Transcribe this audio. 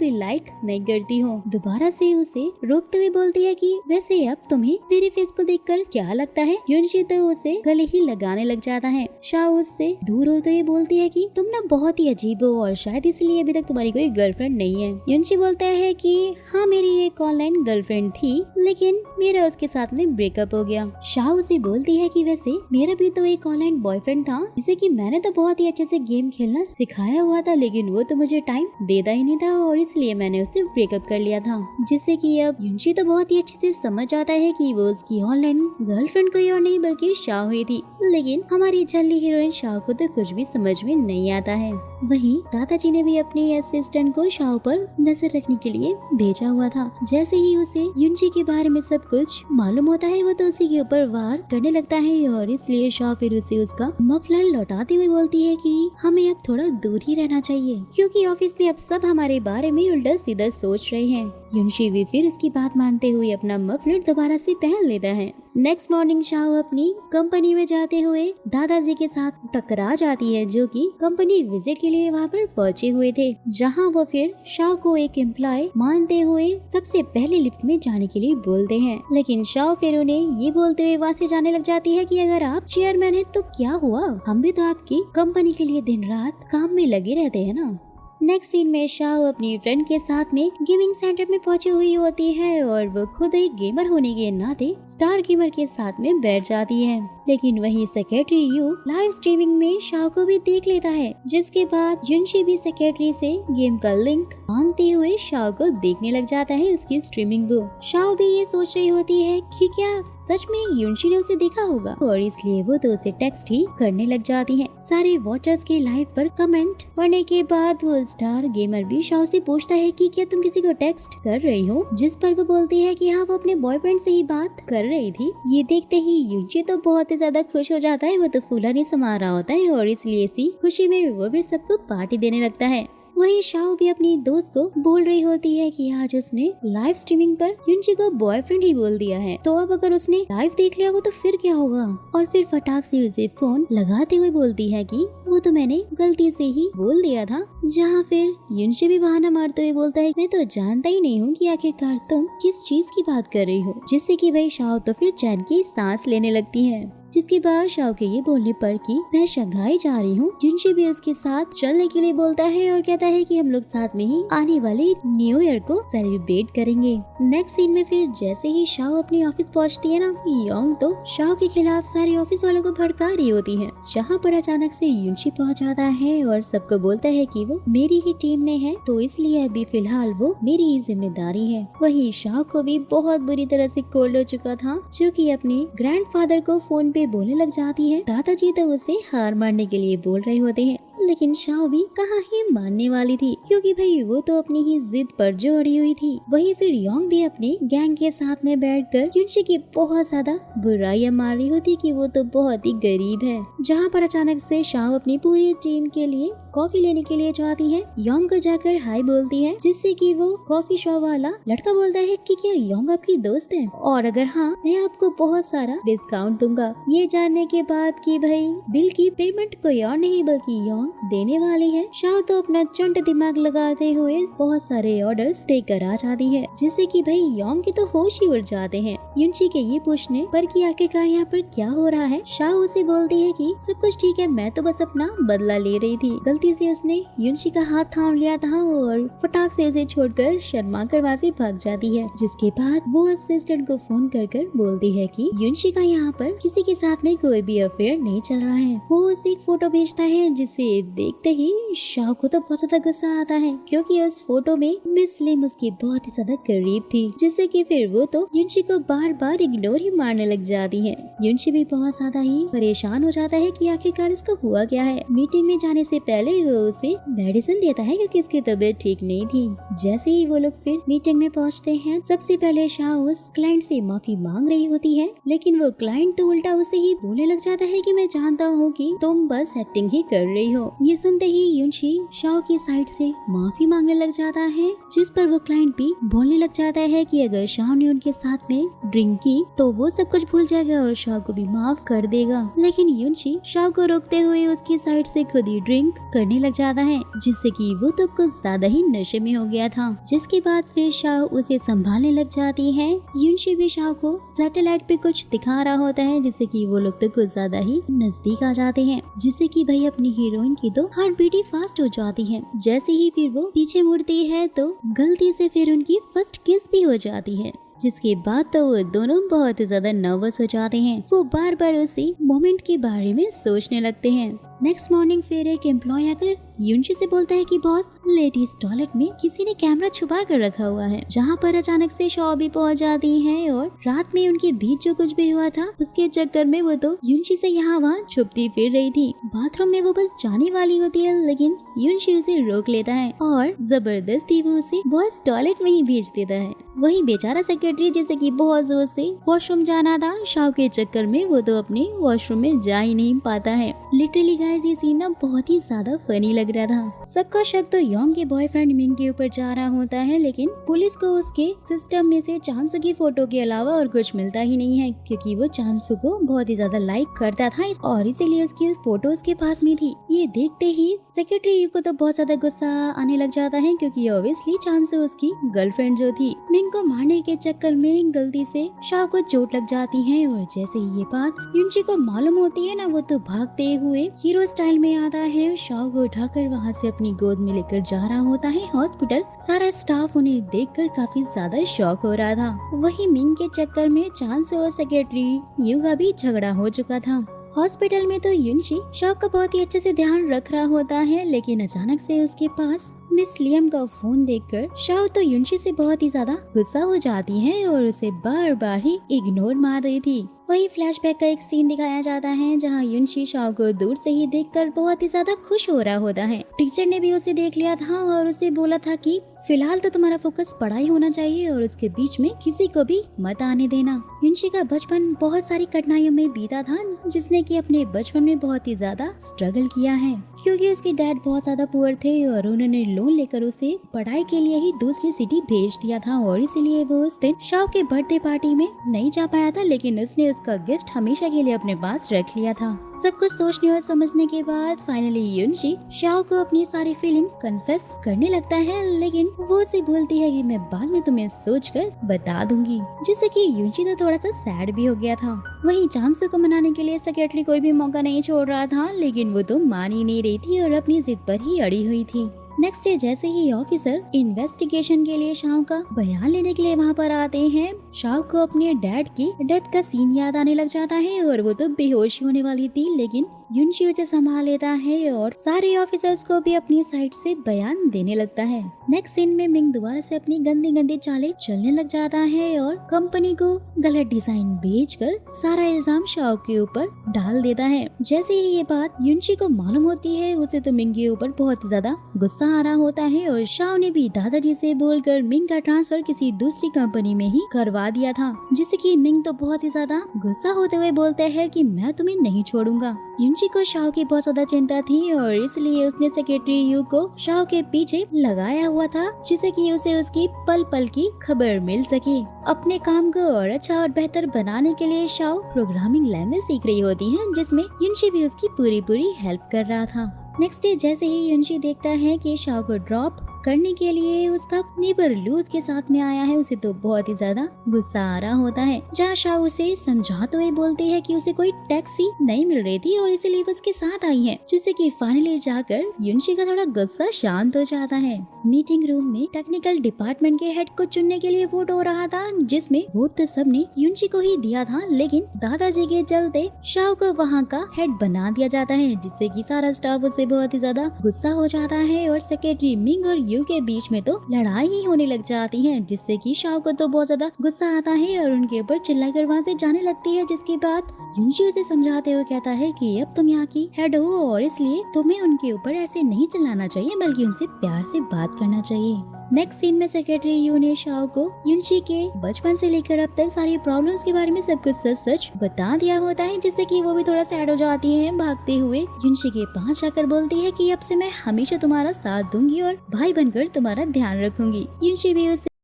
भी लाइक नहीं करती हो। दोबारा से उसे रोकते हुए बोलती है कि वैसे अब तुम्हें मेरे फेस को देखकर क्या लगता है। युनशी तो उसे गले ही लगाने लग जाता है। शाओ उससे दूर होते हुए बोलती है कि तुम ना बहुत ही अजीब हो और शायद इसलिए अभी तक तुम्हारी कोई गर्लफ्रेंड नहीं है। युनशी बोलता है कि हाँ मेरी एक ऑनलाइन गर्लफ्रेंड थी, लेकिन मेरा उसके साथ में ब्रेकअप हो गया। शाओ उसे बोलती है कि वैसे मेरा भी तो एक ऑनलाइन बॉयफ्रेंड था, जिसे कि मैंने तो बहुत ही अच्छे से गेम खेलना सिखाया हुआ था, लेकिन वो तो मुझे टाइम देता ही नहीं था और इसलिए मैंने उससे ब्रेकअप कर लिया था। जिससे कि अब युनशी तो बहुत ही अच्छे से समझ आता है कि वो उसकी ऑनलाइन गर्लफ्रेंड कोई और नहीं बल्कि शाओ ही थी। लेकिन हमारी जल्दी हीरोइन शाओ को तो कुछ भी समझ में नहीं आता है। वहीं दादाजी ने भी अपने असिस्टेंट को शाओ पर नजर रखने के लिए भेजा हुआ था। जैसे ही उसे युनशी के बारे में सब कुछ मालूम होता है, वो तो उसी के ऊपर वार करने लगता है और इसलिए शाओ फिर उसे उसका मफलर लौटाते हुए बोलती है कि हमें अब थोड़ा दूर ही रहना चाहिए, क्योंकि ऑफिस में अब सब हमारे बारे में उल्टा सीधा सोच रहे हैं। युनशी भी फिर इसकी बात मानते हुए अपना मफलर दोबारा से पहन लेता है। नेक्स्ट मॉर्निंग शाओ अपनी कंपनी में जाते हुए दादाजी के साथ टकरा जाती है, जो कि कंपनी विजिट के लिए वहाँ पर पहुँचे हुए थे, जहाँ वो फिर शाओ को एक एम्प्लॉय मानते हुए सबसे पहले लिफ्ट में जाने के लिए बोलते हैं। लेकिन शाओ फिर उन्हें ये बोलते हुए वहाँ से जाने लग जाती है कि अगर आप चेयरमैन है तो क्या हुआ, हम भी तो आपकी कंपनी के लिए दिन रात काम में लगे रहते हैं ना। नेक्स्ट सीन में शाओ अपनी फ्रेंड के साथ में गेमिंग सेंटर में पहुंची हुई होती है और वो खुद एक गेमर होने के नाते स्टार गेमर के साथ में बैठ जाती है। लेकिन वहीं सेक्रेटरी यू लाइव स्ट्रीमिंग में शाओ को भी देख लेता है, जिसके बाद युनशी भी सेक्रेटरी से गेम का लिंक मांगते हुए शाओ को देखने लग जाता है उसकी स्ट्रीमिंग को। शाओ भी ये सोच रही होती है कि क्या सच में युनशी ने उसे देखा होगा और इसलिए वो तो उसे टेक्स्ट ही करने लग जाती है। सारे वॉचर्स के लाइव पर कमेंट पढ़ने के बाद वो स्टार गेमर भी शाओ से पूछता है कि क्या तुम किसी को टेक्स्ट कर रही हो, जिस पर वो बोलती है कि हाँ वो अपने बॉयफ्रेंड से ही बात कर रही थी। ये देखते ही युनशी तो बहुत ही ज्यादा खुश हो जाता है, वो तो फूला नहीं समा रहा होता है और इसलिए इसी खुशी में वो भी सबको पार्टी देने लगता है। वहीं शाओ भी अपनी दोस्त को बोल रही होती है कि आज उसने लाइव स्ट्रीमिंग पर युनशी को बॉयफ्रेंड ही बोल दिया है, तो अब अगर उसने लाइव देख लिया वो तो फिर क्या होगा। और फिर फटाक से उसे फोन लगाते हुए बोलती है कि वो तो मैंने गलती से ही बोल दिया था, जहाँ फिर युनशी भी बहाना मारते हुए बोलता है मैं तो जानता ही नहीं हूँ कि आखिरकार तुम किस चीज की बात कर रही हो, जिससे कि भाई शाओ तो फिर चैन की सांस लेने लगती है। जिसके बाद शाओ के ये बोलने पर कि मैं शंघाई जा रही हूँ, युनशी भी उसके साथ चलने के लिए बोलता है और कहता है कि हम लोग साथ में ही आने वाले न्यू ईयर को सेलिब्रेट करेंगे। नेक्स्ट सीन में फिर जैसे ही शाओ अपनी ऑफिस पहुँचती है ना, योंग तो शाओ के खिलाफ सारे ऑफिस वालों को भड़का रही होती है, जहाँ पर अचानक से युनशी पहुँच जाता है और सबको बोलता है कि वो मेरी ही टीम में है, तो इसलिए अभी फिलहाल वो मेरी ही जिम्मेदारी है। वहीं शाओ को भी बहुत बुरी तरह से कोल्ड हो चुका था, जो कि अपने ग्रैंडफादर को फोन पे बोलने लग जाती है। दादाजी तो उसे हार मारने के लिए बोल रहे होते हैं, लेकिन शाओ भी कहाँ ही मानने वाली थी, क्योंकि भाई वो तो अपनी ही जिद पर जो अड़ी हुई थी। वहीं फिर योंग भी अपने गैंग के साथ में बैठकर युनशी की बहुत ज्यादा बुराइयां मार रही होती कि वो तो बहुत ही गरीब है, जहाँ पर अचानक से शाओ अपनी पूरी टीम के लिए कॉफी लेने के लिए जाती है। योंग को जाकर हाय बोलती है, जिससे कि वो कॉफी शॉप वाला लड़का बोलता है कि क्या योंग आपकी दोस्त है, और अगर हाँ मैं आपको बहुत सारा डिस्काउंट दूंगा। ये जानने के बाद कि भाई बिल की पेमेंट कोई और नहीं बल्कि योंग देने वाली है, शाओ तो अपना चंट दिमाग लगाते हुए बहुत सारे ऑर्डर्स देकर आ जाती है, जिससे कि भाई योंग के तो होश ही उड़ जाते हैं। युनशी के ये पूछने पर कि आखिरकार यहाँ पर क्या हो रहा है, शाओ उसे बोलती है कि सब कुछ ठीक है, मैं तो बस अपना बदला ले रही थी। गलती से उसने युनशी का हाथ थाम लिया था और फटाक से उसे छोड़कर शर्मा कर वहाँ से भाग जाती है। जिसके बाद वो असिस्टेंट को फोन कर बोलती है कि युनशी का यहाँ पर किसी के साथ में कोई भी अफेयर नहीं चल रहा है। वो उसे एक फोटो भेजता है, जिसे देखते ही शाओ को तो बहुत ज्यादा गुस्सा आता है, क्योंकि उस फोटो में मिस लिम उसकी बहुत ही ज्यादा करीब थी, जिससे कि फिर वो तो युनशी को बार बार इग्नोर ही मारने लग जाती है। युनशी भी बहुत ज्यादा ही परेशान हो जाता है कि आखिरकार इसको हुआ क्या है। मीटिंग में जाने से पहले वो उसे मेडिसिन देता है क्योंकि उसकी तबीयत ठीक नहीं थी। जैसे ही वो लोग फिर मीटिंग में पहुंचते हैं, सबसे पहले शाओ उस क्लाइंट से माफी मांग रही होती है, लेकिन वो क्लाइंट तो उल्टा उसे ही बोलने लग जाता है कि मैं जानता हूँ कि तुम बस एक्टिंग ही कर रही हो हो। ये सुनते ही युनशी शाओ की साइड से माफी मांगने लग जाता है, जिस पर वो क्लाइंट भी बोलने लग जाता है कि अगर शाओ ने उनके साथ में ड्रिंक की तो वो सब कुछ भूल जाएगा और शाओ को भी माफ कर देगा। लेकिन युनशी शाओ को रोकते हुए उसकी साइड से खुद ही ड्रिंक करने लग जाता है, जिससे कि वो तो कुछ ज्यादा ही नशे में हो गया था। जिसके बाद फिर शाओ उसे संभालने लग जाती है। युनशी भी शाओ को सैटेलाइट पे कुछ दिखा रहा होता है, जिससे कि वो लोग तो कुछ ज्यादा ही नजदीक आ जाते हैं, जिससे कि भाई अपनी हीरोइन की तो हार्ट बीट ही फास्ट हो जाती है। जैसे ही फिर वो पीछे मुड़ती है तो गलती से फिर उनकी फर्स्ट किस भी हो जाती है, जिसके बाद तो वो दोनों बहुत ज्यादा नर्वस हो जाते हैं। वो बार बार उसी मोमेंट के बारे में सोचने लगते हैं। नेक्स्ट मॉर्निंग फिर एक एम्प्लॉय आकर युनशी से बोलता है कि बॉस, लेडीज टॉयलेट में किसी ने कैमरा छुपा कर रखा हुआ है, जहाँ पर अचानक से शॉ भी पहुँच जाती है और रात में उनके बीच जो कुछ भी हुआ था उसके चक्कर में वो तो युनशी से यहाँ वहाँ छुपती फिर रही थी। बाथरूम में वो बस जाने वाली होती है, लेकिन युनशी उसे रोक लेता है और जबरदस्ती वो उसे बॉस टॉयलेट में ही भेज देता है। वही बेचारा सेक्रेटरी, जैसे कि बहुत जोर से वॉशरूम जाना था, शॉ के चक्कर में वो तो अपने वॉशरूम में जा ही नहीं पाता है। लिटरली गाइस, ये सीन ना बहुत ही ज्यादा फनी लग रहा था। सबका शक तो योंग के बॉयफ्रेंड मिंग के ऊपर जा रहा होता है, लेकिन पुलिस को उसके सिस्टम में से चांसू की फोटो के अलावा और कुछ मिलता ही नहीं है, क्योंकि वो चांसू को बहुत ही ज्यादा लाइक करता था और इसीलिए उसकी फोटो उसके पास में थी। ये देखते ही सेक्रेटरी को तो बहुत ज्यादा गुस्सा आने लग जाता है, क्योंकि ऑब्वियसली चांसू उसकी गर्लफ्रेंड जो थी। मिंग को मारने के चक्कर में गलती से शाओ को चोट लग जाती है और जैसे ही ये बात युनशी को मालूम होती है ना, वो तो भागते हुए हीरो स्टाइल में आता है। शाओ को उठाकर वहाँ से अपनी गोद में लेकर जा रहा होता है हॉस्पिटल। सारा स्टाफ उन्हें देखकर काफी ज्यादा शॉक हो रहा था। वही मिंग के चक्कर में चांसू और सेक्रेटरी यू का भी झगड़ा हो चुका था। हॉस्पिटल में तो युनशी शाओ का बहुत ही अच्छे से ध्यान रख रहा होता है, लेकिन अचानक से उसके पास मिस लियम का फोन देखकर शाओ तो युनशी से बहुत ही ज्यादा गुस्सा हो जाती है और उसे बार बार ही इग्नोर मार रही थी। वही फ्लैशबैक का एक सीन दिखाया जाता है, जहां युनशी शाओ को दूर से ही देखकर बहुत ही ज्यादा खुश हो रहा होता है। टीचर ने भी उसे देख लिया था और उसे बोला था कि फिलहाल तो तुम्हारा फोकस पढ़ाई होना चाहिए और उसके बीच में किसी को भी मत आने देना। युनशी का बचपन बहुत सारी कठिनाइयों में बीता था, जिसने कि अपने बचपन में बहुत ही ज्यादा स्ट्रगल किया है, क्योंकि उसके डैड बहुत ज्यादा पुअर थे और उन्होंने लोन लेकर उसे पढ़ाई के लिए ही दूसरी सिटी भेज दिया था और इसीलिए वो उस दिन शाओ के बर्थडे पार्टी में नहीं जा पाया था, लेकिन उसने उसका गिफ्ट हमेशा के लिए अपने पास रख लिया था। सब कुछ सोचने और समझने के बाद फाइनली युनशी शाओ को अपनी सारी फीलिंग्स कन्फेस करने लगता है, लेकिन वो उसे बोलती है कि मैं बाद में तुम्हें सोचकर बता दूंगी, जिससे कि युनशी तो थोड़ा सा सैड भी हो गया था। वहीं चांसू को मनाने के लिए सेक्रेटरी कोई भी मौका नहीं छोड़ रहा था, लेकिन वो तो मान ही नहीं रही थी और अपनी जिद पर ही अड़ी हुई थी। नेक्स्ट डे जैसे ही ऑफिसर इन्वेस्टिगेशन के लिए शाओ का बयान लेने के लिए वहाँ पर आते हैं, शाओ को अपने डैड की डेथ का सीन याद आने लग जाता है और वो तो बेहोश होने वाली थी, लेकिन युनशी उसे संभाल लेता है और सारे ऑफिसर्स को भी अपनी साइड से बयान देने लगता है। नेक्स्ट सीन में मिंग दोबारा से अपनी गंदी गंदी चालें चलने लग जाता है और कंपनी को गलत डिजाइन बेचकर सारा इल्जाम शाओ के ऊपर डाल देता है। जैसे ही ये बात युनशी को मालूम होती है, उसे तो मिंग के ऊपर बहुत ज्यादा गुस्सा आ रहा होता है और शाओ ने भी दादाजी से बोलकर मिंग का ट्रांसफर किसी दूसरी कंपनी में ही करवा दिया था, जिससे कि मिंग तो बहुत ही ज्यादा गुस्सा होते हुए बोलते हैं कि मैं तुम्हें नहीं छोड़ूंगा। युनशी को शाओ की बहुत ज्यादा चिंता थी और इसलिए उसने सेक्रेटरी यू को शाओ के पीछे लगाया हुआ था, जिससे कि उसे उसकी पल पल की खबर मिल सके। अपने काम को और अच्छा और बेहतर बनाने के लिए शाओ प्रोग्रामिंग लैंग्वेज सीख रही होती है, जिसमें युनशी भी उसकी पूरी हेल्प कर रहा था। नेक्स्ट डे जैसे ही युनशी देखता है कि शाओ को ड्रॉप करने के लिए उसका नेबर लू उसके साथ में आया है, उसे तो बहुत ही ज्यादा गुस्सा आ रहा होता है। जहाँ शाओ उसे समझाते हुए बोलते हैं कि उसे कोई टैक्सी नहीं मिल रही थी और इसीलिए वो उसके साथ आई है, जिससे कि फाइनली जाकर युनशी का थोड़ा गुस्सा शांत हो जाता है। मीटिंग रूम में टेक्निकल डिपार्टमेंट के हेड को चुनने के लिए वोट हो रहा था, जिसमें वोट तो सबने युनशी को ही दिया था, लेकिन दादाजी के चलते शाओ को वहाँ का हेड बना दिया जाता है, जिससे कि सारा स्टाफ उससे बहुत ही ज्यादा गुस्सा हो जाता है और सेक्रेटरी मिंग और यू के बीच में तो लड़ाई ही होने लग जाती है, जिससे कि शाओ को तो बहुत ज्यादा गुस्सा आता है और उनके ऊपर चिल्लाकर वहाँ से जाने लगती है। जिसके बाद युनशी उसे समझाते हुए कहता है कि अब तुम यहाँ की हेड हो और इसलिए तुम्हें उनके ऊपर ऐसे नहीं चिल्लाना चाहिए, बल्कि उनसे प्यार से बात करना चाहिए। नेक्स्ट सीन में सेक्रेटरी यू ने शाओ को युनशी के बचपन से लेकर अब तक सारी प्रॉब्लम्स के बारे में सब कुछ सच सच बता दिया होता है, जिससे कि वो भी थोड़ा सैड हो जाती है। भागते हुए युनशी के पास जाकर बोलती है कि अब से मैं हमेशा तुम्हारा साथ दूंगी और भाई बनकर तुम्हारा ध्यान रखूंगी। युनशी भी उसे